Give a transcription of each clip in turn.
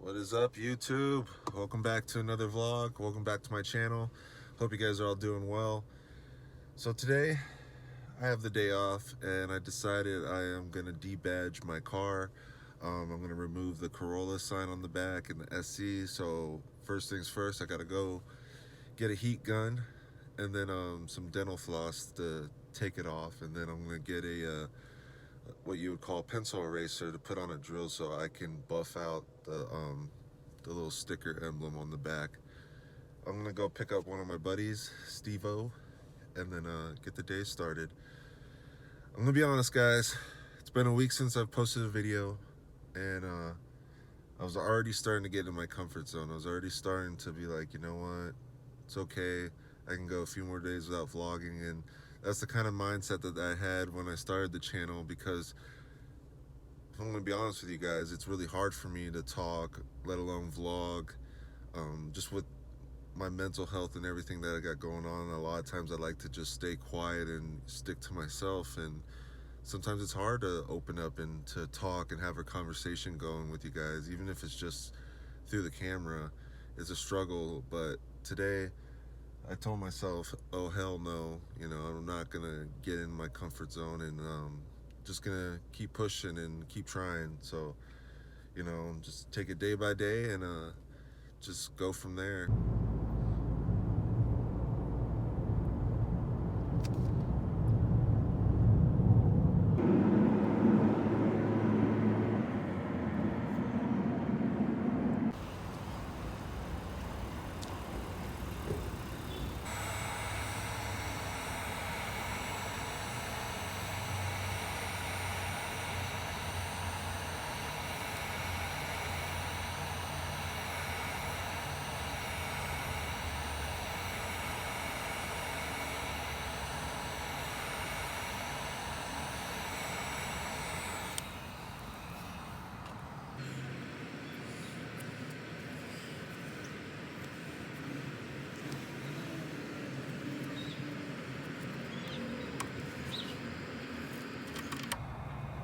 What is up, YouTube? Welcome back to another vlog. Welcome back to my channel. Hope you guys are all doing well. So today I have the day off and I decided I am gonna debadge my car. I'm gonna remove the Corolla sign on the back and the SC. So first things first, I gotta go get a heat gun and then some dental floss to take it off, and then I'm gonna get a what you would call a pencil eraser to put on a drill so I can buff out the little sticker emblem on the back. I'm gonna go pick up one of my buddies, Steve-O, and then get the day started. I'm gonna be honest, guys. It's been a week since I've posted a video, and I was already starting to get in my comfort zone. I was already starting to be like, you know what? It's okay. I can go a few more days without vlogging, and that's the kind of mindset that I had when I started the channel, because if I'm gonna be honest with you guys, it's really hard for me to talk, let alone vlog, just with my mental health and everything that I got going on. A lot of times I like to just stay quiet and stick to myself, and sometimes it's hard to open up and to talk and have a conversation going with you guys, even if it's just through the camera. It's a struggle. But today I told myself, oh hell no, I'm not gonna get in my comfort zone, and just gonna keep pushing and keep trying. So just take it day by day, and just go from there.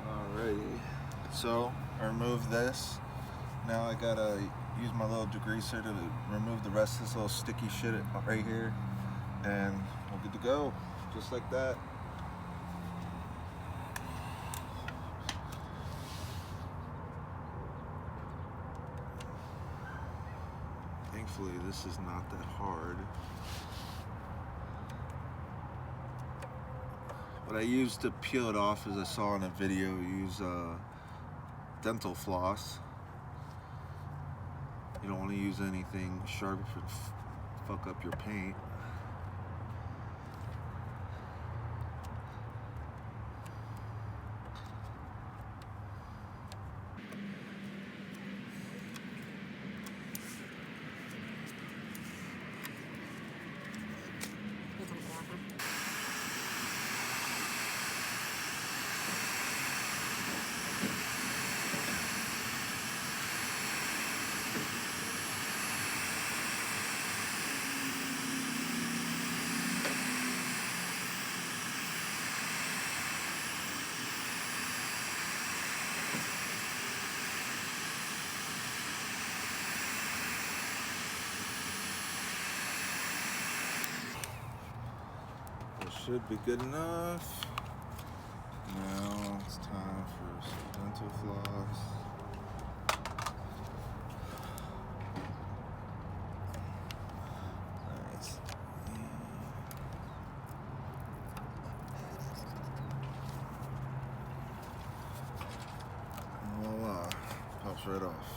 Alrighty, so I removed this. Now I gotta use my little degreaser to remove the rest of this little sticky shit right here, and we're good to go, just like that. Thankfully, this is not that hard. What I use to peel it off, as I saw in a video, use dental floss. You don't want to use anything sharp if it fuck up your paint. Should be good enough. Now it's time for some dental floss. Alright. And voila, pops right off.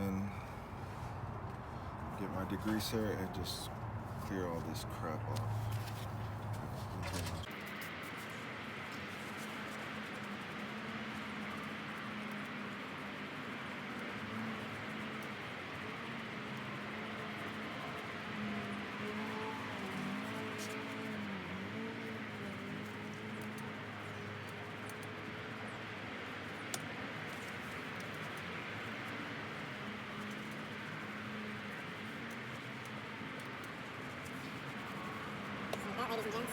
And get my degreaser and just clear all this crap off. Ladies and gents.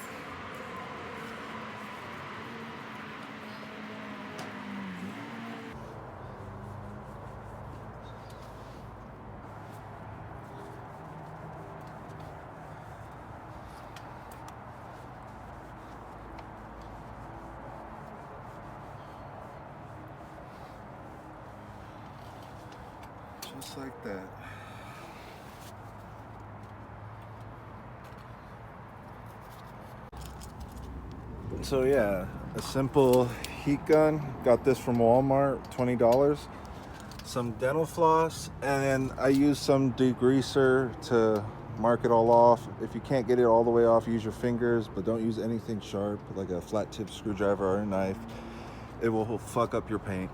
just like that. So yeah, a simple heat gun. Got this from Walmart, $20. Some dental floss, and then I use some degreaser to mark it all off. If you can't get it all the way off, use your fingers, but don't use anything sharp like a flat tip screwdriver or a knife. It will fuck up your paint.